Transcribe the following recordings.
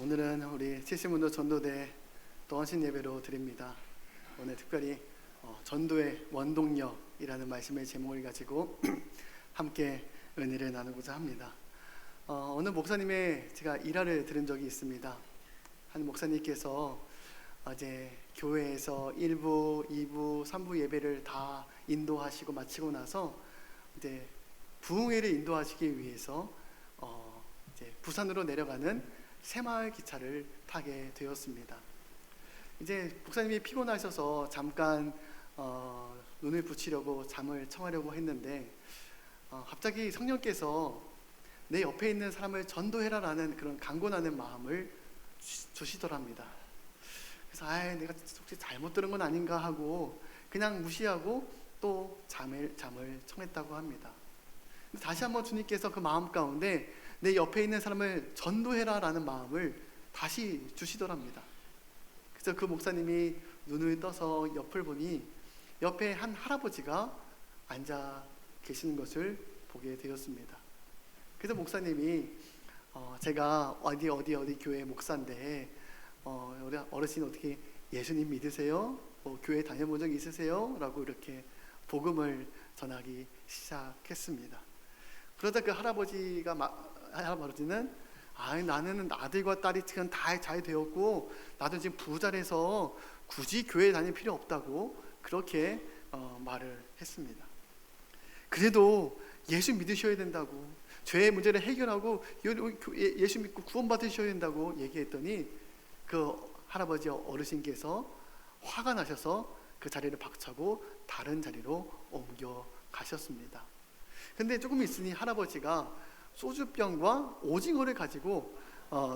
오늘은 우리 70문도 전도대 또 헌신 예배로 드립니다. 오늘 특별히 전도의 원동력이라는 말씀의 제목을 가지고 함께 은혜를 나누고자 합니다. 어느 목사님의 제가 일화를 들은 적이 있습니다. 한 목사님께서 어제 교회에서 1부, 2부, 3부 예배를 다 인도하시고 마치고 나서 이제 부흥회를 인도하시기 위해서 이제 부산으로 내려가는 새마을 기차를 타게 되었습니다. 이제 목사님이 피곤하셔서 잠깐 눈을 붙이려고 잠을 청하려고 했는데 갑자기 성령께서 내 옆에 있는 사람을 전도해라라는 그런 강권하는 마음을 주시더랍니다. 그래서 내가 혹시 잘못 들은 건 아닌가 하고 그냥 무시하고 또 잠을 청했다고 합니다. 다시 한번 주님께서 그 마음 가운데 내 옆에 있는 사람을 전도해라라는 마음을 다시 주시더랍니다. 그래서 그 목사님이 눈을 떠서 옆을 보니 옆에 한 할아버지가 앉아 계시는 것을 보게 되었습니다. 그래서 목사님이 제가 어디 교회 목사인데 우리 어르신 어떻게 예수님 믿으세요? 교회 다녀본 적 있으세요? 라고 이렇게 복음을 전하기 시작했습니다. 그러다 그 할아버지는 나는 아들과 딸이 지금 다 잘 되었고 나도 지금 부자라서 굳이 교회 다닐 필요 없다고 그렇게 말을 했습니다. 그래도 예수 믿으셔야 된다고, 죄의 문제를 해결하고 예수 믿고 구원받으셔야 된다고 얘기했더니 그 할아버지 어르신께서 화가 나셔서 그 자리를 박차고 다른 자리로 옮겨 가셨습니다. 근데 조금 있으니 할아버지가 소주병과 오징어를 가지고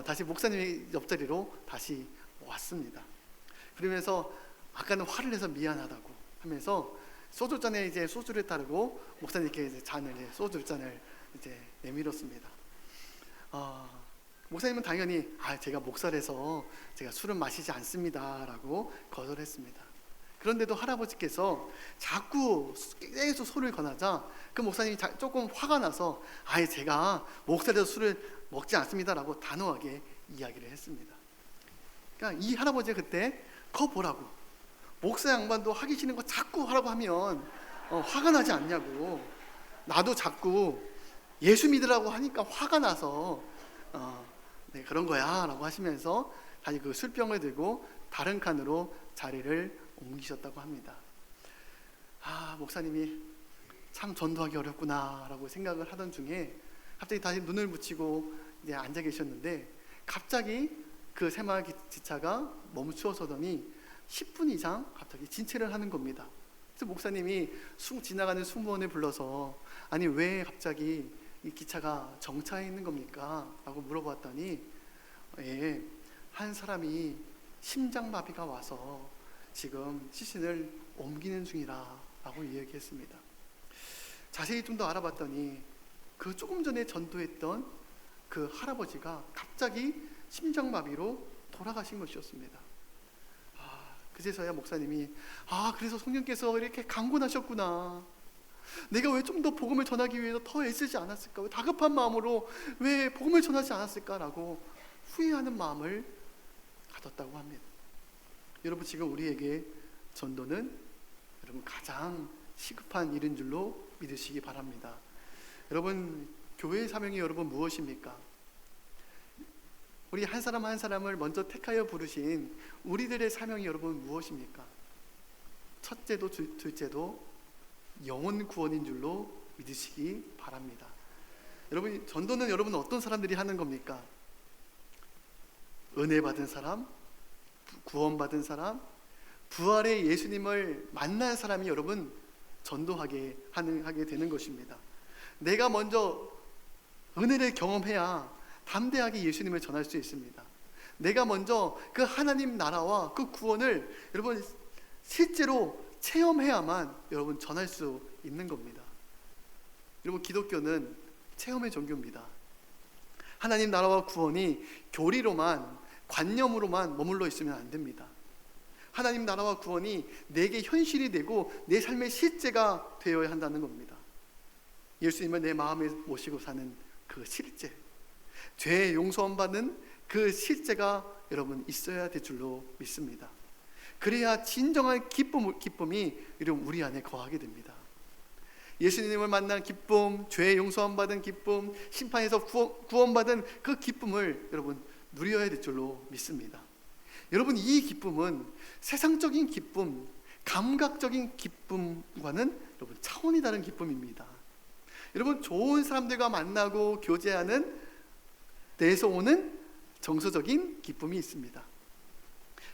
다시 목사님의 옆자리로 다시 왔습니다. 그러면서 아까는 화를 내서 미안하다고 하면서 소주잔에 이제 소주를 따르고 목사님께 이제 소주잔을 이제 내밀었습니다. 목사님은 당연히 제가 목사라서 제가 술은 마시지 않습니다라고 거절했습니다. 그런데도 할아버지께서 자꾸 계속 술을 권하자 그 목사님이 조금 화가 나서 제가 목사라서 술을 먹지 않습니다라고 단호하게 이야기를 했습니다. 그러니까 이 할아버지가 그때 거 보라고, 목사 양반도 하기 싫은 거 자꾸 하라고 하면 화가 나지 않냐고, 나도 자꾸 예수 믿으라고 하니까 화가 나서 네, 그런 거야 라고 하시면서 다시 그 술병을 들고 다른 칸으로 자리를 옮기셨다고 합니다. 목사님이 참 전도하기 어렵구나 라고 생각을 하던 중에 갑자기 다시 눈을 붙이고 이제 앉아 계셨는데 갑자기 그 새마을 기차가 멈추어서더니 10분 이상 갑자기 진체를 하는 겁니다. 그래서 목사님이 지나가는 승무원을 불러서 왜 갑자기 이 기차가 정차해 있는 겁니까? 라고 물어봤더니 한 사람이 심장마비가 와서 지금 시신을 옮기는 중이라 라고 이야기했습니다. 자세히 좀 더 알아봤더니 그 조금 전에 전도했던 그 할아버지가 갑자기 심장마비로 돌아가신 것이었습니다. 그제서야 목사님이 그래서 성령께서 이렇게 강권하셨구나, 내가 왜 좀 더 복음을 전하기 위해서 더 애쓰지 않았을까, 왜 다급한 마음으로 왜 복음을 전하지 않았을까라고 후회하는 마음을 가졌다고 합니다. 여러분, 지금 우리에게 전도는 여러분 가장 시급한 일인 줄로 믿으시기 바랍니다. 여러분, 교회의 사명이 여러분 무엇입니까? 우리 한 사람 한 사람을 먼저 택하여 부르신 우리들의 사명이 여러분 무엇입니까? 첫째도 둘째도 영혼 구원인 줄로 믿으시기 바랍니다. 여러분, 전도는 여러분 어떤 사람들이 하는 겁니까? 은혜 받은 사람, 구원받은 사람, 부활의 예수님을 만난 사람이 여러분 전도하게 되는 것입니다. 내가 먼저 은혜를 경험해야 담대하게 예수님을 전할 수 있습니다. 내가 먼저 그 하나님 나라와 그 구원을 여러분 실제로 체험해야만 여러분 전할 수 있는 겁니다. 여러분, 기독교는 체험의 종교입니다. 하나님 나라와 구원이 교리로만, 관념으로만 머물러 있으면 안 됩니다. 하나님 나라와 구원이 내게 현실이 되고 내 삶의 실제가 되어야 한다는 겁니다. 예수님을 내 마음에 모시고 사는 그 실제, 죄 용서받는 그 실제가 여러분 있어야 될 줄로 믿습니다. 그래야 진정한 기쁨이 여러분 우리 안에 거하게 됩니다. 예수님을 만난 기쁨, 죄 용서함 받은 기쁨, 심판에서 구원받은 그 기쁨을 여러분 누려야 될 줄로 믿습니다. 여러분, 이 기쁨은 세상적인 기쁨, 감각적인 기쁨과는 여러분 차원이 다른 기쁨입니다. 여러분, 좋은 사람들과 만나고 교제하는 데에서 오는 정서적인 기쁨이 있습니다.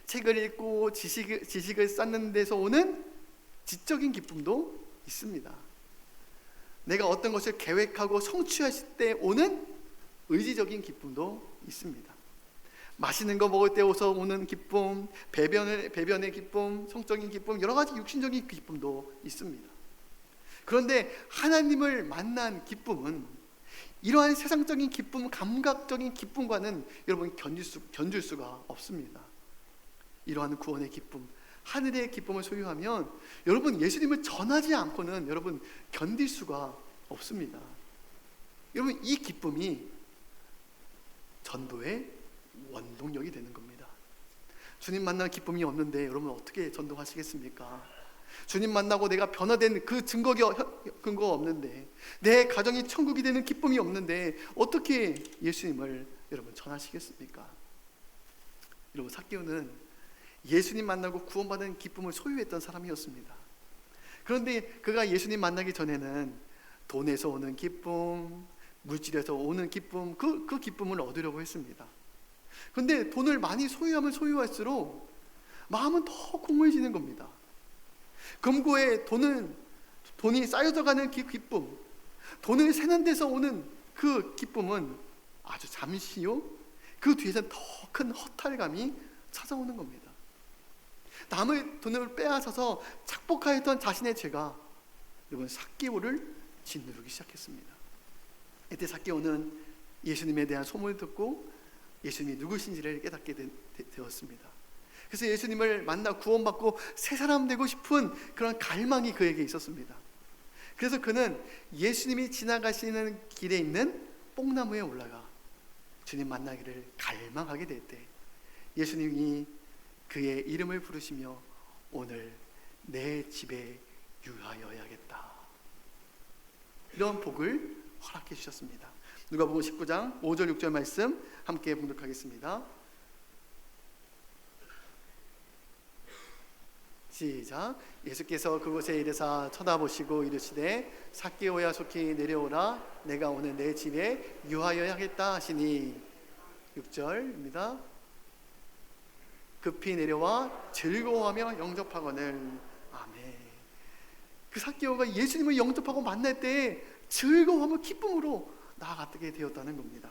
책을 읽고 지식을 쌓는 데서 오는 지적인 기쁨도 있습니다. 내가 어떤 것을 계획하고 성취하실 때 오는 의지적인 기쁨도 있습니다. 맛있는 거 먹을 때 오는 기쁨, 배변의 기쁨, 성적인 기쁨, 여러 가지 육신적인 기쁨도 있습니다. 그런데 하나님을 만난 기쁨은 이러한 세상적인 기쁨, 감각적인 기쁨과는 여러분 견줄 수가 없습니다. 이러한 구원의 기쁨, 하늘의 기쁨을 소유하면 여러분 예수님을 전하지 않고는 여러분 견딜 수가 없습니다. 여러분, 이 기쁨이 전도의 원동력이 되는 겁니다. 주님 만난 기쁨이 없는데 여러분 어떻게 전도하시겠습니까? 주님 만나고 내가 변화된 그 근거가 없는데, 내 가정이 천국이 되는 기쁨이 없는데 어떻게 예수님을 여러분 전하시겠습니까? 여러분, 삭개오는 예수님 만나고 구원받은 기쁨을 소유했던 사람이었습니다. 그런데 그가 예수님 만나기 전에는 돈에서 오는 기쁨, 물질에서 오는 기쁨, 그 기쁨을 얻으려고 했습니다. 그런데 돈을 많이 소유하면 소유할수록 마음은 더 공허해지는 겁니다. 금고에 돈이 쌓여져 가는 기쁨, 돈을 세는 데서 오는 그 기쁨은 아주 잠시요, 그 뒤에서는 더 큰 허탈감이 찾아오는 겁니다. 남의 돈을 빼앗아서 착복하였던 자신의 죄가 여러분 삭개오를 짓누르기 시작했습니다. 이때 삭개오는 예수님에 대한 소문을 듣고 예수님이 누구신지를 깨닫게 되었습니다. 그래서 예수님을 만나 구원받고 새 사람 되고 싶은 그런 갈망이 그에게 있었습니다. 그래서 그는 예수님이 지나가시는 길에 있는 뽕나무에 올라가 주님 만나기를 갈망하게 될 때 예수님이 그의 이름을 부르시며 오늘 내 집에 유하여야겠다, 이런 복을 허락해 주셨습니다. 누가복음 19장 5절 6절 말씀 함께 봉독하겠습니다. 시작. 예수께서 그곳에 이르사 쳐다보시고 이르시되 삭개오야 속히 내려오라, 내가 오늘 내 집에 유하여야겠다 하시니. 6절입니다. 급히 내려와 즐거워하며 영접하거늘. 아멘. 그 삭개오가 예수님을 영접하고 만날 때 즐거워하며 기쁨으로 나아가게 되었다는 겁니다.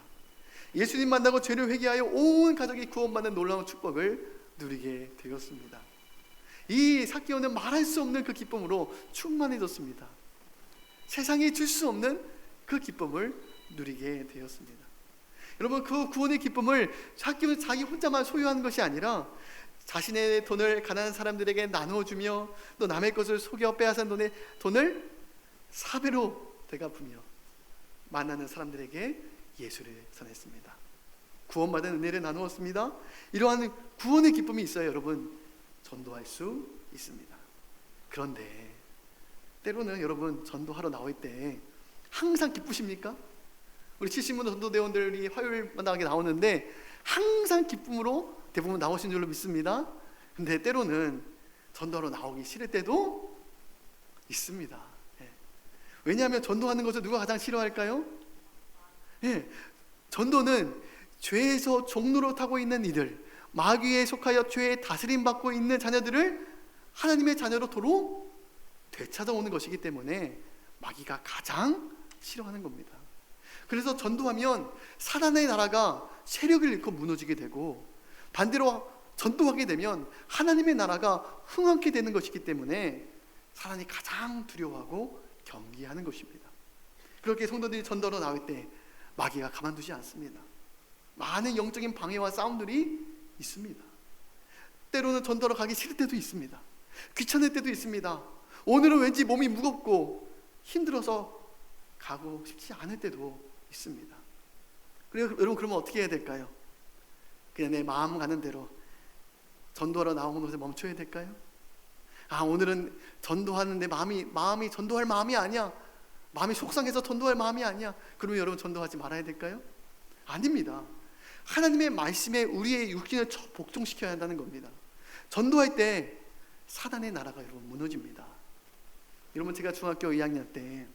예수님 만나고 죄를 회개하여 온 가족이 구원받는 놀라운 축복을 누리게 되었습니다. 이 삭개오는 말할 수 없는 그 기쁨으로 충만해졌습니다. 세상에 줄 수 없는 그 기쁨을 누리게 되었습니다. 여러분, 그 구원의 기쁨을 삭개오는 자기 혼자만 소유하는 것이 아니라 자신의 돈을 가난한 사람들에게 나누어주며 또 남의 것을 속여 빼앗은 돈을 4배로 되갚으며 만나는 사람들에게 예수를 전했습니다. 구원받은 은혜를 나누었습니다. 이러한 구원의 기쁨이 있어야 여러분 전도할 수 있습니다. 그런데 때로는 여러분 전도하러 나올 때 항상 기쁘십니까? 우리 70분 전도대원들이 화요일마다 나오는데 항상 기쁨으로 대부분 나오신 줄로 믿습니다. 근데 때로는 전도하러 나오기 싫을 때도 있습니다. 왜냐하면 전도하는 것을 누가 가장 싫어할까요? 전도는 죄에서 종로로 타고 있는 이들, 마귀에 속하여 죄에 다스림 받고 있는 자녀들을 하나님의 자녀로 도로 되찾아오는 것이기 때문에 마귀가 가장 싫어하는 겁니다. 그래서 전도하면 사단의 나라가 세력을 잃고 무너지게 되고, 반대로 전도하게 되면 하나님의 나라가 흥황케 되는 것이기 때문에 사단이 가장 두려워하고 경계하는 것입니다. 그렇게 성도들이 전도로 나올 때 마귀가 가만두지 않습니다. 많은 영적인 방해와 싸움들이 있습니다. 때로는 전도로 가기 싫을 때도 있습니다. 귀찮을 때도 있습니다. 오늘은 왠지 몸이 무겁고 힘들어서 가고 싶지 않을 때도 있습니다. 그래서 여러분, 그러면 어떻게 해야 될까요? 그냥 내 마음 가는 대로 전도하러 나온 곳에 멈춰야 될까요? 오늘은 전도하는 내 마음이 전도할 마음이 아니야. 마음이 속상해서 전도할 마음이 아니야. 그러면 여러분 전도하지 말아야 될까요? 아닙니다. 하나님의 말씀에 우리의 육신을 복종시켜야 한다는 겁니다. 전도할 때 사단의 나라가 여러분 무너집니다. 여러분, 제가 중학교 2학년 때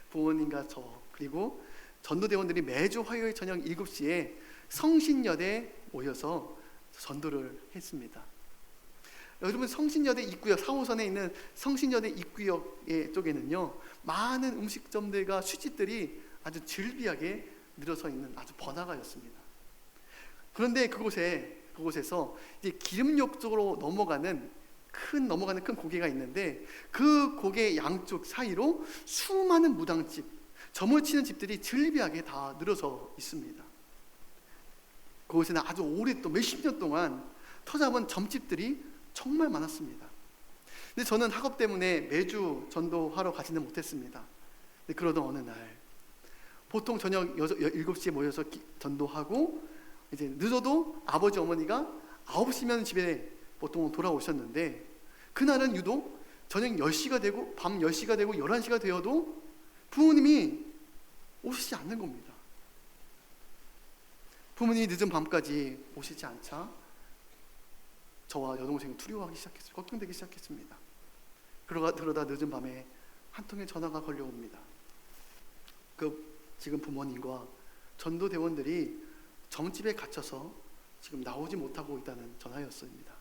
부모님과 저 그리고 전도대원들이 매주 화요일 저녁 7시에 성신여대에 모여서 전도를 했습니다. 여러분, 성신여대 입구역 4호선에 있는 성신여대 입구역 쪽에는요, 많은 음식점들과 술집들이 아주 즐비하게 늘어서 있는 아주 번화가였습니다. 그런데 그곳에서 이제 기름역 쪽으로 넘어가는 큰 고개가 있는데, 그 고개 양쪽 사이로 수많은 무당집, 점을 치는 집들이 즐비하게 다 늘어서 있습니다. 그곳에는 아주 오랫동안 몇십 년 동안 터잡은 점집들이 정말 많았습니다. 근데 저는 학업 때문에 매주 전도하러 가지는 못했습니다. 근데 그러던 어느 날 보통 저녁 7시에 모여서 전도하고 이제 늦어도 아버지 어머니가 9시면 집에 보통 돌아오셨는데, 그날은 유독 저녁 10시가 되고 밤 10시가 되고 11시가 되어도 부모님이 오시지 않는 겁니다. 부모님이 늦은 밤까지 오시지 않자 저와 여동생은 두려워하기 시작했어요. 걱정되기 시작했습니다. 그러다 늦은 밤에 한 통의 전화가 걸려옵니다. 지금 부모님과 전도대원들이 점집에 갇혀서 지금 나오지 못하고 있다는 전화였습니다.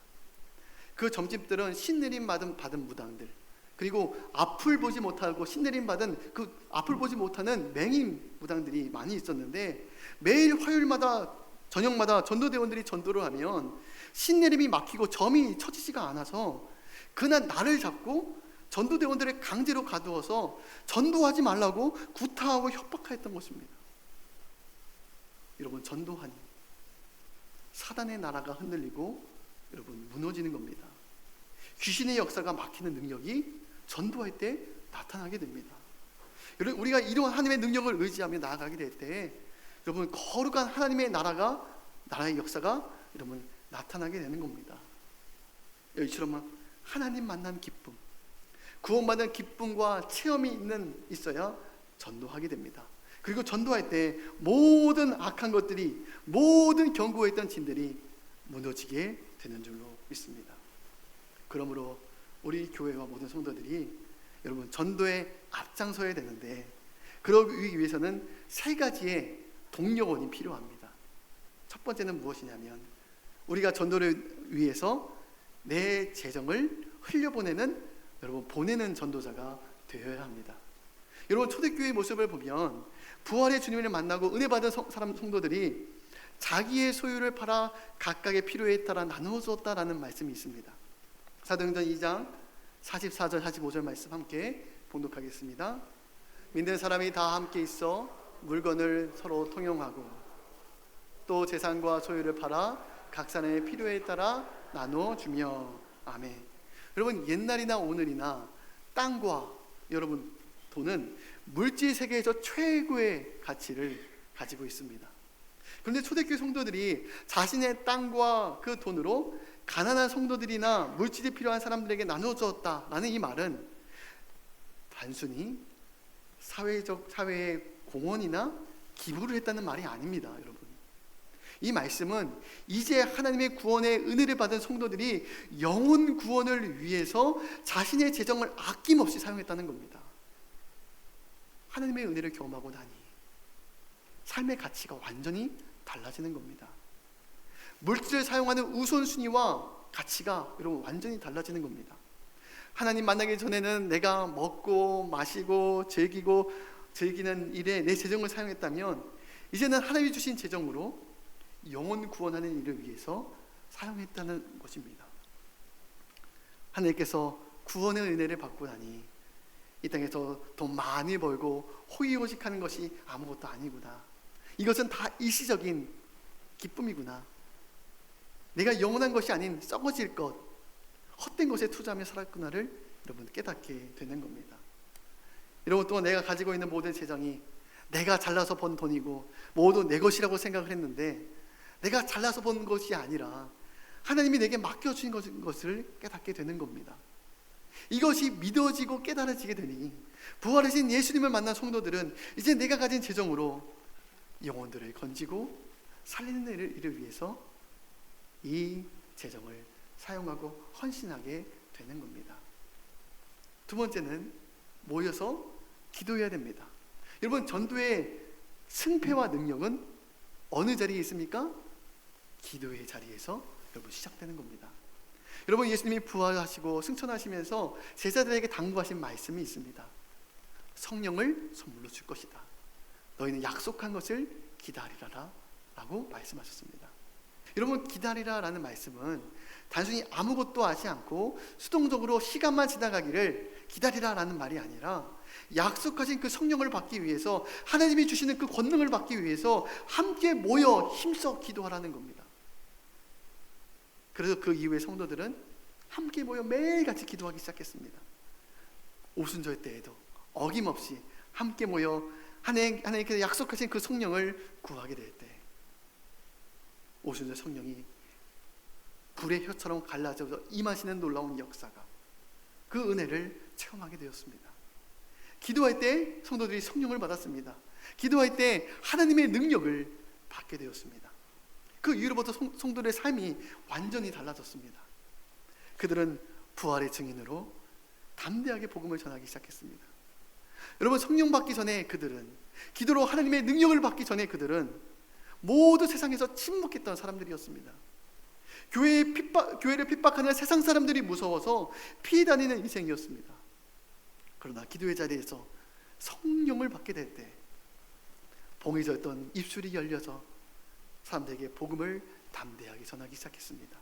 그 점집들은 신내림 받은 무당들, 그리고 앞을 보지 못하고 신내림 받은 그 앞을 보지 못하는 맹인 무당들이 많이 있었는데, 매일 화요일마다 저녁마다 전도대원들이 전도를 하면 신내림이 막히고 점이 쳐지지가 않아서 그날 나를 잡고 전도대원들을 강제로 가두어서 전도하지 말라고 구타하고 협박했던 것입니다. 여러분, 전도하니 사단의 나라가 흔들리고 여러분 무너지는 겁니다. 귀신의 역사가 막히는 능력이 전도할 때 나타나게 됩니다. 여러분, 우리가 이런 하나님의 능력을 의지하며 나아가게 될 때 여러분 거룩한 하나님의 나라의 역사가 여러분 나타나게 되는 겁니다. 이처럼 하나님 만난 기쁨, 구원받은 기쁨과 체험이 있어야 전도하게 됩니다. 그리고 전도할 때 모든 악한 것들이, 모든 견고했던 진들이 무너지게 되는 줄로 믿습니다. 그러므로 우리 교회와 모든 성도들이 여러분 전도에 앞장서야 되는데, 그러기 위해서는 세 가지의 동력원이 필요합니다. 첫 번째는 무엇이냐면, 우리가 전도를 위해서 내 재정을 흘려보내는, 여러분 보내는 전도자가 되어야 합니다. 여러분, 초대교회의 모습을 보면 부활의 주님을 만나고 은혜 받은 성도들이 자기의 소유를 팔아 각각의 필요에 따라 나누어 주었다라는 말씀이 있습니다. 사도행전 2장 44절 45절 말씀 함께 봉독하겠습니다. 믿는 사람이 다 함께 있어 물건을 서로 통용하고 또 재산과 소유를 팔아 각 사람의 필요에 따라 나누어 주며. 아멘. 여러분, 옛날이나 오늘이나 땅과 여러분 돈은 물질 세계에서 최고의 가치를 가지고 있습니다. 그런데 초대교회 성도들이 자신의 땅과 그 돈으로 가난한 성도들이나 물질이 필요한 사람들에게 나누어 주었다라는 이 말은 단순히 사회의 공헌이나 기부를 했다는 말이 아닙니다. 여러분, 이 말씀은 이제 하나님의 구원의 은혜를 받은 성도들이 영혼 구원을 위해서 자신의 재정을 아낌없이 사용했다는 겁니다. 하나님의 은혜를 경험하고 나니 삶의 가치가 완전히 달라지는 겁니다. 물질을 사용하는 우선순위와 가치가 여러분 완전히 달라지는 겁니다. 하나님 만나기 전에는 내가 먹고 마시고 즐기는 일에 내 재정을 사용했다면, 이제는 하나님이 주신 재정으로 영혼 구원하는 일을 위해서 사용했다는 것입니다. 하나님께서 구원의 은혜를 받고 나니 이 땅에서 돈 많이 벌고 호의호식하는 것이 아무것도 아니구나, 이것은 다 일시적인 기쁨이구나, 내가 영원한 것이 아닌 썩어질 것, 헛된 것에 투자하며 살았구나를 여러분 깨닫게 되는 겁니다. 여러분, 또 내가 가지고 있는 모든 재정이 내가 잘나서 번 돈이고 모두 내 것이라고 생각을 했는데, 내가 잘나서 본 것이 아니라 하나님이 내게 맡겨주신 것을 깨닫게 되는 겁니다. 이것이 믿어지고 깨달아지게 되니 부활하신 예수님을 만난 성도들은 이제 내가 가진 재정으로 영혼들을 건지고 살리는 일을 위해서 이 재정을 사용하고 헌신하게 되는 겁니다. 두 번째는 모여서 기도해야 됩니다. 여러분, 전도의 승패와 능력은 어느 자리에 있습니까? 기도의 자리에서 여러분 시작되는 겁니다. 여러분, 예수님이 부활하시고 승천하시면서 제자들에게 당부하신 말씀이 있습니다. 성령을 선물로 줄 것이다. 너희는 약속한 것을 기다리라 라고 말씀하셨습니다. 여러분, 기다리라 라는 말씀은 단순히 아무것도 하지 않고 수동적으로 시간만 지나가기를 기다리라 라는 말이 아니라 약속하신 그 성령을 받기 위해서, 하나님이 주시는 그 권능을 받기 위해서 함께 모여 힘써 기도하라는 겁니다. 그래서 그 이후에 성도들은 함께 모여 매일같이 기도하기 시작했습니다. 오순절 때에도 어김없이 함께 모여 하나님께서 약속하신 그 성령을 구하게 될 때 오순절 성령이 불의 혀처럼 갈라져서 임하시는 놀라운 역사가, 그 은혜를 체험하게 되었습니다. 기도할 때 성도들이 성령을 받았습니다. 기도할 때 하나님의 능력을 받게 되었습니다. 그 이후로부터 성도들의 삶이 완전히 달라졌습니다. 그들은 부활의 증인으로 담대하게 복음을 전하기 시작했습니다. 여러분, 성령 받기 전에 그들은, 기도로 하나님의 능력을 받기 전에 그들은 모두 세상에서 침묵했던 사람들이었습니다. 교회를 핍박하는 세상 사람들이 무서워서 피해 다니는 인생이었습니다. 그러나 기도의 자리에서 성령을 받게 될 때 봉이 졌던 입술이 열려서 사람들에게 복음을 담대하게 전하기 시작했습니다.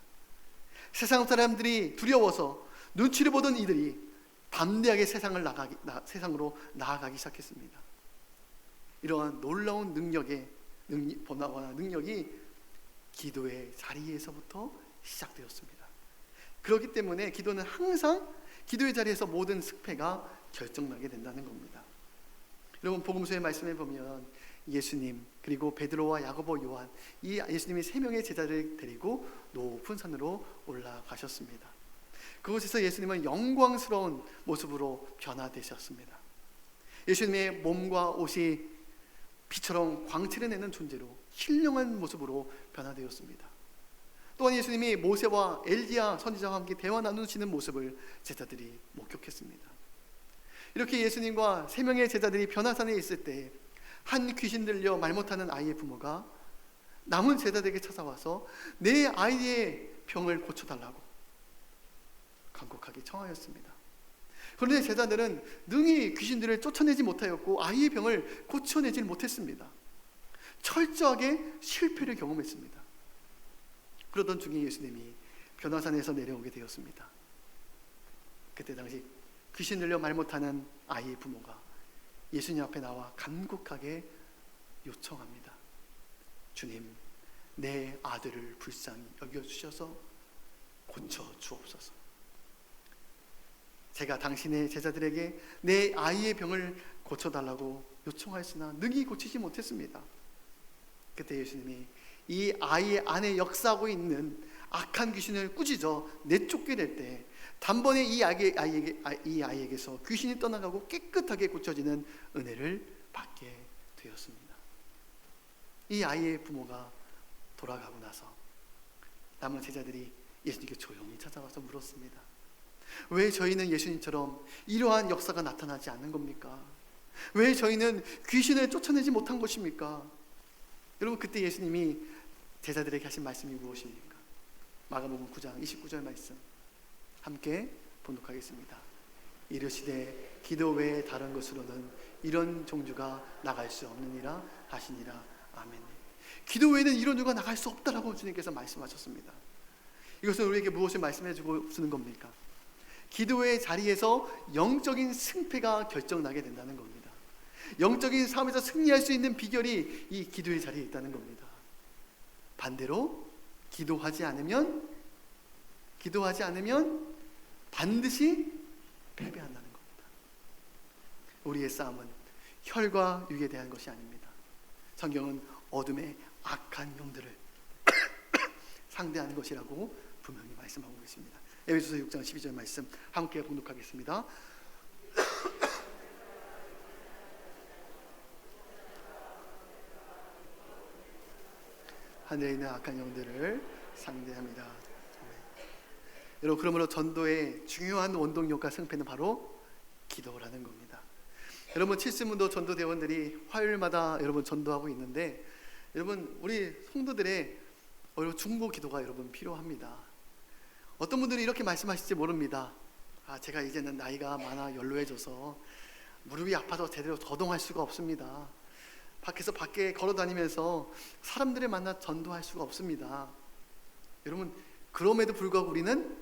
세상 사람들이 두려워서 눈치를 보던 이들이 담대하게 세상으로 나아가기 시작했습니다. 이러한 놀라운 변화와 능력이 기도의 자리에서부터 시작되었습니다. 그렇기 때문에 기도는 항상 기도의 자리에서 모든 승패가 결정나게 된다는 겁니다. 여러분, 복음서의 말씀에 보면 예수님, 그리고 베드로와 야고보, 요한, 이 예수님이 3명의 제자를 데리고 높은 산으로 올라가셨습니다. 그곳에서 예수님은 영광스러운 모습으로 변화되셨습니다. 예수님의 몸과 옷이 빛처럼 광채를 내는 존재로 신령한 모습으로 변화되었습니다. 또한 예수님이 모세와 엘리야 선지자와 함께 대화 나누시는 모습을 제자들이 목격했습니다. 이렇게 예수님과 3명의 제자들이 변화산에 있을 때 한 귀신 들려 말 못하는 아이의 부모가 남은 제자들에게 찾아와서 내 아이의 병을 고쳐달라고 간곡하게 청하였습니다. 그런데 제자들은 능히 귀신들을 쫓아내지 못하였고 아이의 병을 고쳐내지 못했습니다. 철저하게 실패를 경험했습니다. 그러던 중에 예수님이 변화산에서 내려오게 되었습니다. 그때 당시 귀신 들려 말 못하는 아이의 부모가 예수님 앞에 나와 간곡하게 요청합니다. 주님, 내 아들을 불쌍히 여겨주셔서 고쳐 주옵소서. 제가 당신의 제자들에게 내 아이의 병을 고쳐달라고 요청하였으나 능히 고치지 못했습니다. 그때 예수님이 이 아이의 안에 역사하고 있는 악한 귀신을 꾸짖어 내쫓게 될 때 단번에 이 아이에게서 귀신이 떠나가고 깨끗하게 고쳐지는 은혜를 받게 되었습니다. 이 아이의 부모가 돌아가고 나서 남은 제자들이 예수님께 조용히 찾아와서 물었습니다. 왜 저희는 예수님처럼 이러한 역사가 나타나지 않는 겁니까? 왜 저희는 귀신을 쫓아내지 못한 것입니까? 여러분, 그때 예수님이 제자들에게 하신 말씀이 무엇입니까? 마가복음 9장 29절 말씀 함께 봉독하겠습니다. 이르시되 기도 외에 다른 것으로는 이런 종주가 나갈 수 없느니라 하시니라. 아멘. 기도 외에는 이런 종주가 나갈 수 없다라고 주님께서 말씀하셨습니다. 이것은 우리에게 무엇을 말씀해 주고 쓰는 겁니까? 기도의 자리에서 영적인 승패가 결정나게 된다는 겁니다. 영적인 삶에서 승리할 수 있는 비결이 이 기도의 자리에 있다는 겁니다. 반대로 기도하지 않으면 반드시 패배한다는 겁니다. 우리의 싸움은 혈과 육에 대한 것이 아닙니다. 성경은 어둠의 악한 영들을 상대하는 것이라고 분명히 말씀하고 있습니다. 에베소서 6장 12절 말씀 함께 봉독하겠습니다. 하늘에 있는 악한 영들을 상대합니다. 여러분, 그러므로 전도의 중요한 원동력과 승패는 바로 기도라는 겁니다. 여러분, 70문도 전도대원들이 화요일마다 여러분 전도하고 있는데, 여러분 우리 성도들의 중보 기도가 여러분 필요합니다. 어떤 분들이 이렇게 말씀하실지 모릅니다. 제가 이제는 나이가 많아 연로해져서 무릎이 아파서 제대로 거동할 수가 없습니다. 밖에 걸어다니면서 사람들을 만나 전도할 수가 없습니다. 여러분, 그럼에도 불구하고 우리는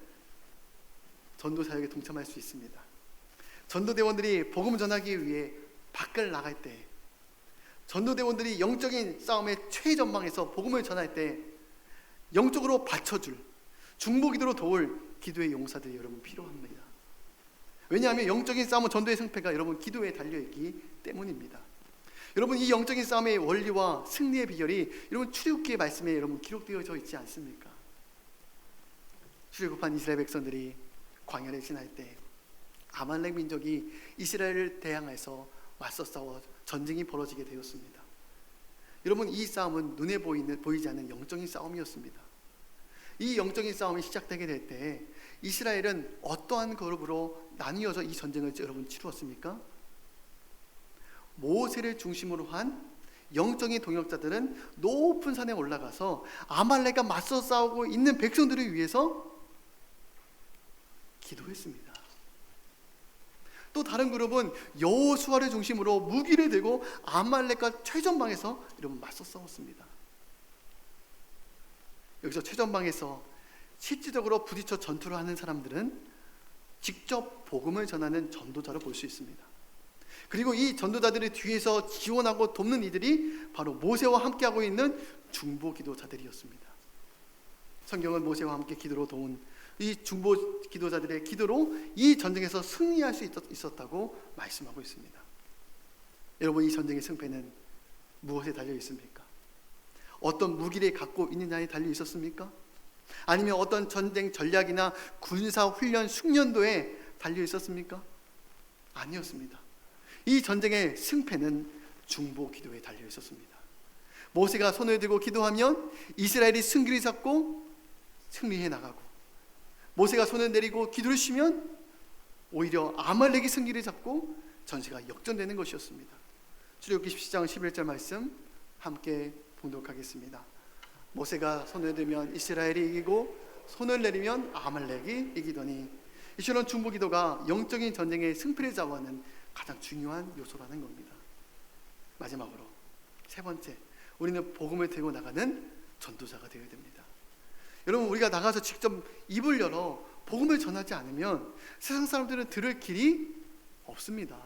전도 사역에 동참할 수 있습니다. 전도대원들이 복음 전하기 위해 밖을 나갈 때, 전도대원들이 영적인 싸움의 최전방에서 복음을 전할 때 영적으로 받쳐줄, 중보기도로 도울 기도의 용사들이 여러분 필요합니다. 왜냐하면 영적인 싸움은 전도의 승패가 여러분 기도에 달려있기 때문입니다. 여러분, 이 영적인 싸움의 원리와 승리의 비결이 여러분 출애굽기의 말씀에 여러분 기록되어져 있지 않습니까? 출애굽한 이스라엘 백성들이 광야를 지날 때 아말렉 민족이 이스라엘을 대항해서 맞서 싸워 전쟁이 벌어지게 되었습니다. 여러분, 이 싸움은 눈에 보이지 않는 영적인 싸움이었습니다. 이 영적인 싸움이 시작되게 될 때 이스라엘은 어떠한 그룹으로 나뉘어져 이 전쟁을 여러분 치루었습니까? 모세를 중심으로 한 영적인 동역자들은 높은 산에 올라가서 아말렉과 맞서 싸우고 있는 백성들을 위해서 기도했습니다. 또 다른 그룹은 여호수아를 중심으로 무기를 들고 아말렉과 최전방에서 여러분 맞서 싸웠습니다. 여기서 최전방에서 실질적으로 부딪혀 전투를 하는 사람들은 직접 복음을 전하는 전도자로 볼 수 있습니다. 그리고 이 전도자들의 뒤에서 지원하고 돕는 이들이 바로 모세와 함께하고 있는 중보 기도자들이었습니다. 성경은 모세와 함께 기도로 도운 이 중보 기도자들의 기도로 이 전쟁에서 승리할 수 있었다고 말씀하고 있습니다. 여러분, 이 전쟁의 승패는 무엇에 달려 있습니까? 어떤 무기를 갖고 있느냐에 달려 있었습니까? 아니면 어떤 전쟁 전략이나 군사 훈련 숙련도에 달려 있었습니까? 아니었습니다. 이 전쟁의 승패는 중보 기도에 달려 있었습니다. 모세가 손을 들고 기도하면 이스라엘이 승기를 잡고 승리해 나가고, 모세가 손을 내리고 기도를 쉬면 오히려 아말렉이 승기를 잡고 전세가 역전되는 것이었습니다. 출애굽기 17장 11절 말씀 함께 봉독하겠습니다. 모세가 손을 들면 이스라엘이 이기고 손을 내리면 아말렉이 이기더니, 이처럼 중보 기도가 영적인 전쟁의 승패를 좌우하는 가장 중요한 요소라는 겁니다. 마지막으로 세 번째, 우리는 복음을 들고 나가는 전도자가 되어야 됩니다. 여러분, 우리가 나가서 직접 입을 열어 복음을 전하지 않으면 세상 사람들은 들을 길이 없습니다.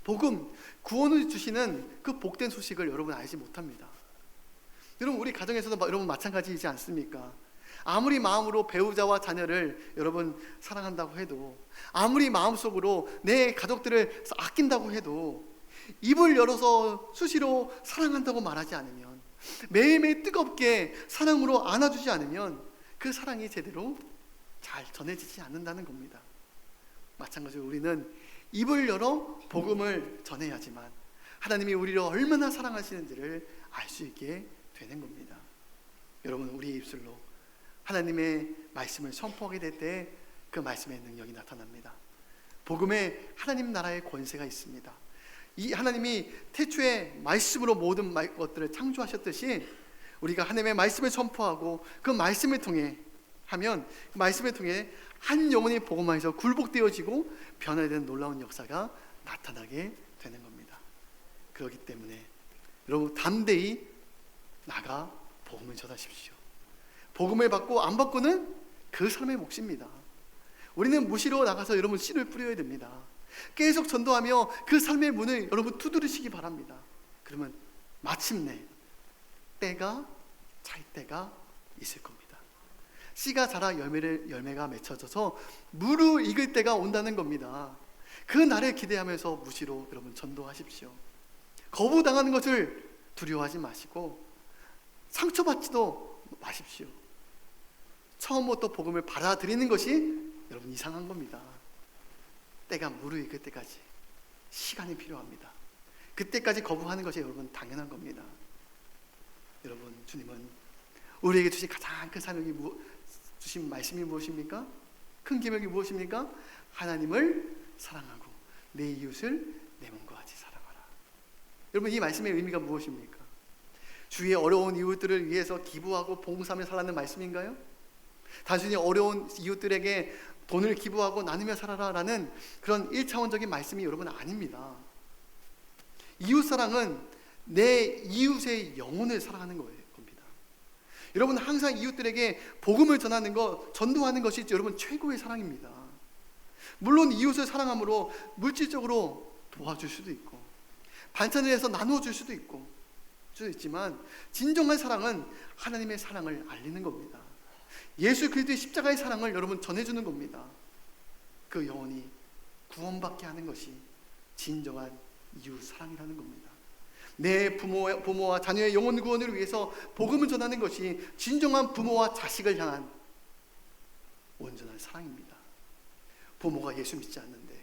복음, 구원을 주시는 그 복된 소식을 여러분 알지 못합니다. 여러분, 우리 가정에서도 여러분 마찬가지이지 않습니까? 아무리 마음으로 배우자와 자녀를 여러분 사랑한다고 해도, 아무리 마음속으로 내 가족들을 아낀다고 해도 입을 열어서 수시로 사랑한다고 말하지 않으면, 매일매일 뜨겁게 사랑으로 안아주지 않으면 그 사랑이 제대로 잘 전해지지 않는다는 겁니다. 마찬가지로 우리는 입을 열어 복음을 전해야지만 하나님이 우리를 얼마나 사랑하시는지를 알 수 있게 되는 겁니다. 여러분, 우리의 입술로 하나님의 말씀을 선포하게 될 때 그 말씀의 능력이 나타납니다. 복음에 하나님 나라의 권세가 있습니다. 이 하나님이 태초에 말씀으로 모든 것들을 창조하셨듯이 우리가 하나님의 말씀을 선포하고 그 말씀을 통해 하면, 그 말씀을 통해 한 영혼이 복음 안에서 굴복되어지고 변화되는 놀라운 역사가 나타나게 되는 겁니다. 그렇기 때문에 여러분, 담대히 나가 복음을 전하십시오. 복음을 받고 안 받고는 그 사람의 몫입니다. 우리는 무시로 나가서 여러분 씨를 뿌려야 됩니다. 계속 전도하며 그 삶의 문을 여러분 두드리시기 바랍니다. 그러면 마침내 때가 찰 때가 있을 겁니다. 씨가 자라 열매가 맺혀져서 무르 익을 때가 온다는 겁니다. 그 날을 기대하면서 무시로 여러분 전도하십시오. 거부당하는 것을 두려워하지 마시고 상처받지도 마십시오. 처음부터 복음을 받아들이는 것이 여러분 이상한 겁니다. 때가 무르익을 때까지 시간이 필요합니다. 그때까지 거부하는 것이 여러분 당연한 겁니다. 여러분, 주님은 우리에게 주신 가장 큰 사명이 주신 말씀이 무엇입니까? 큰 계명이 무엇입니까? 하나님을 사랑하고 내 이웃을 내 몸과 같이 사랑하라. 여러분, 이 말씀의 의미가 무엇입니까? 주위의 어려운 이웃들을 위해서 기부하고 봉사하며 살라는 말씀인가요? 단순히 어려운 이웃들에게 돈을 기부하고 나누며 살아라라는 그런 1차원적인 말씀이 여러분 아닙니다. 이웃사랑은 내 이웃의 영혼을 사랑하는 겁니다. 여러분, 항상 이웃들에게 복음을 전하는 것, 전도하는 것이 여러분 최고의 사랑입니다. 물론 이웃을 사랑함으로 물질적으로 도와줄 수도 있고 반찬을 해서 나누어 줄 수도 있지만 진정한 사랑은 하나님의 사랑을 알리는 겁니다. 예수 그리스도의 십자가의 사랑을 여러분 전해주는 겁니다. 그 영혼이 구원받게 하는 것이 진정한 이웃 사랑이라는 겁니다. 내 부모와 자녀의 영혼 구원을 위해서 복음을 전하는 것이 진정한 부모와 자식을 향한 온전한 사랑입니다. 부모가 예수 믿지 않는데,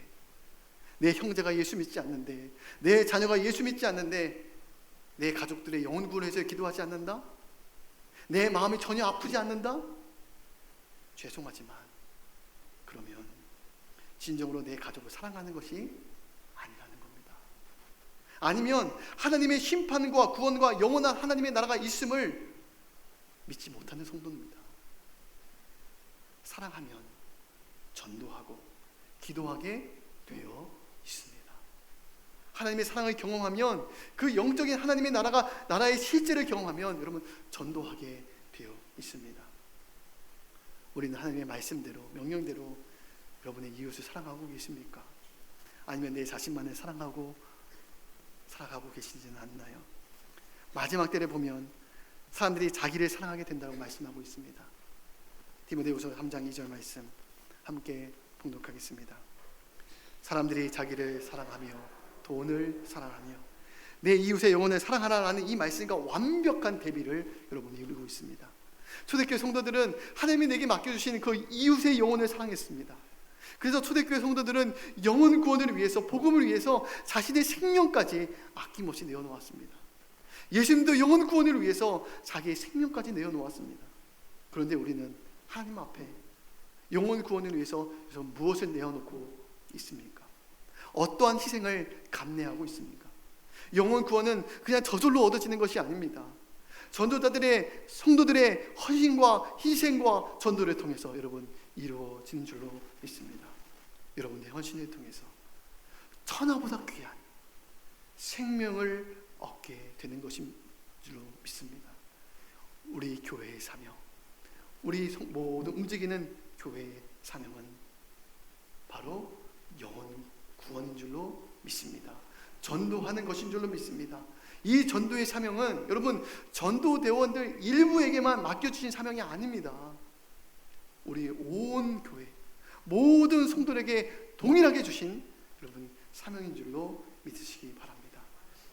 내 형제가 예수 믿지 않는데, 내 자녀가 예수 믿지 않는데 내 가족들의 영혼 구원을 위해서 기도하지 않는다? 내 마음이 전혀 아프지 않는다? 죄송하지만 그러면 진정으로 내 가족을 사랑하는 것이 아니라는 겁니다. 아니면 하나님의 심판과 구원과 영원한 하나님의 나라가 있음을 믿지 못하는 성도입니다. 사랑하면 전도하고 기도하게 되어 있습니다. 하나님의 사랑을 경험하면 그 영적인 하나님의 나라의 실제를 경험하면 여러분 전도하게 되어 있습니다. 우리는 하나님의 말씀대로, 명령대로 여러분의 이웃을 사랑하고 계십니까? 아니면 내 자신만을 사랑하고 살아가고 계시지는 않나요? 마지막 때를 보면 사람들이 자기를 사랑하게 된다고 말씀하고 있습니다. 디모데후서 3장 2절 말씀 함께 봉독하겠습니다. 사람들이 자기를 사랑하며 돈을 사랑하며 내 이웃의 영혼을 사랑하라라는 이 말씀과 완벽한 대비를 여러분이 이루고 있습니다. 초대교회 성도들은 하나님이 내게 맡겨주신 그 이웃의 영혼을 사랑했습니다. 그래서 초대교회 성도들은 영혼 구원을 위해서, 복음을 위해서 자신의 생명까지 아낌없이 내어놓았습니다. 예수님도 영혼 구원을 위해서 자기의 생명까지 내어놓았습니다. 그런데 우리는 하나님 앞에 영혼 구원을 위해서 무엇을 내어놓고 있습니까? 어떠한 희생을 감내하고 있습니까? 영혼 구원은 그냥 저절로 얻어지는 것이 아닙니다. 전도자들의, 성도들의 헌신과 희생과 전도를 통해서 여러분 이루어지는 줄로 믿습니다. 여러분의 헌신을 통해서 천하보다 귀한 생명을 얻게 되는 것인 줄로 믿습니다. 우리 교회의 사명, 우리 모두 움직이는 교회의 사명은 바로 영혼 구원인 줄로 믿습니다. 전도하는 것인 줄로 믿습니다. 이 전도의 사명은 여러분 전도대원들 일부에게만 맡겨주신 사명이 아닙니다. 우리 온 교회 모든 성도들에게 동일하게 주신 여러분 사명인 줄로 믿으시기 바랍니다.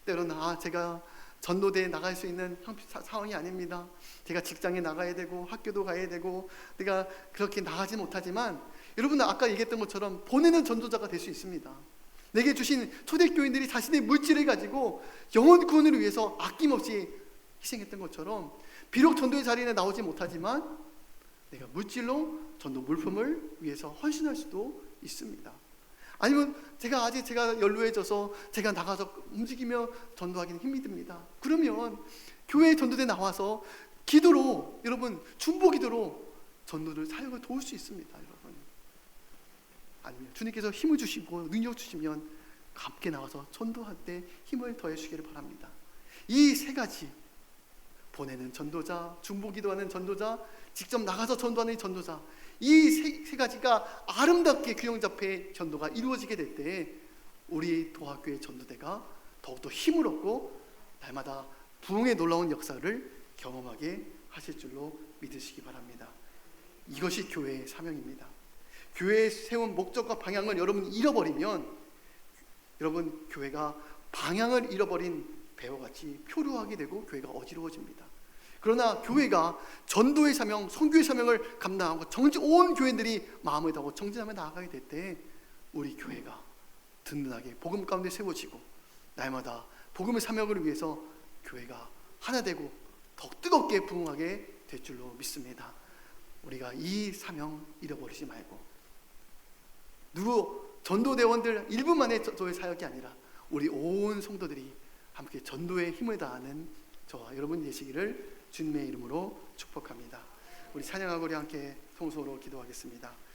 때로는 제가 전도대에 나갈 수 있는 상황이 아닙니다. 제가 직장에 나가야 되고 학교도 가야 되고 내가 그렇게 나가지 못하지만 여러분 아까 얘기했던 것처럼 보내는 전도자가 될 수 있습니다. 내게 주신 초대교인들이 자신의 물질을 가지고 영혼 구원을 위해서 아낌없이 희생했던 것처럼 비록 전도의 자리에 나오지 못하지만 내가 물질로 전도 물품을 위해서 헌신할 수도 있습니다. 아니면 제가 연로해져서 제가 나가서 움직이며 전도하기는 힘이 듭니다. 그러면 교회 전도대 나와서 기도로 여러분 중보 기도로 전도를 사역을 도울 수 있습니다. 여러분. 아니면 주님께서 힘을 주시고 능력 주시면 함께 나와서 전도할 때 힘을 더해 주시기를 바랍니다. 이 세 가지, 보내는 전도자, 중보 기도하는 전도자, 직접 나가서 전도하는 전도자, 이 세 가지가 아름답게 균형 잡혀 전도가 이루어지게 될 때 우리 도합교회 전도대가 더욱더 힘을 얻고 날마다 부흥의 놀라운 역사를 경험하게 하실 줄로 믿으시기 바랍니다. 이것이 교회의 사명입니다. 교회에 세운 목적과 방향을 여러분이 잃어버리면 여러분 교회가 방향을 잃어버린 배와 같이 표류하게 되고 교회가 어지러워집니다. 그러나 교회가 전도의 사명, 선교의 사명을 감당하고 온 교회들이 마음을 다하고 정진하며 나아가게 될 때 우리 교회가 든든하게 복음 가운데 세워지고 날마다 복음의 사명을 위해서 교회가 하나 되고 더 뜨겁게 부흥하게 될 줄로 믿습니다. 우리가 이 사명 잃어버리지 말고 누구 전도대원들 일부만의 전도의 사역이 아니라 우리 온 성도들이 함께 전도의 힘을 다하는 저와 여러분 되시기를 주님의 이름으로 축복합니다. 우리 찬양하고 우리 함께 통성으로 기도하겠습니다.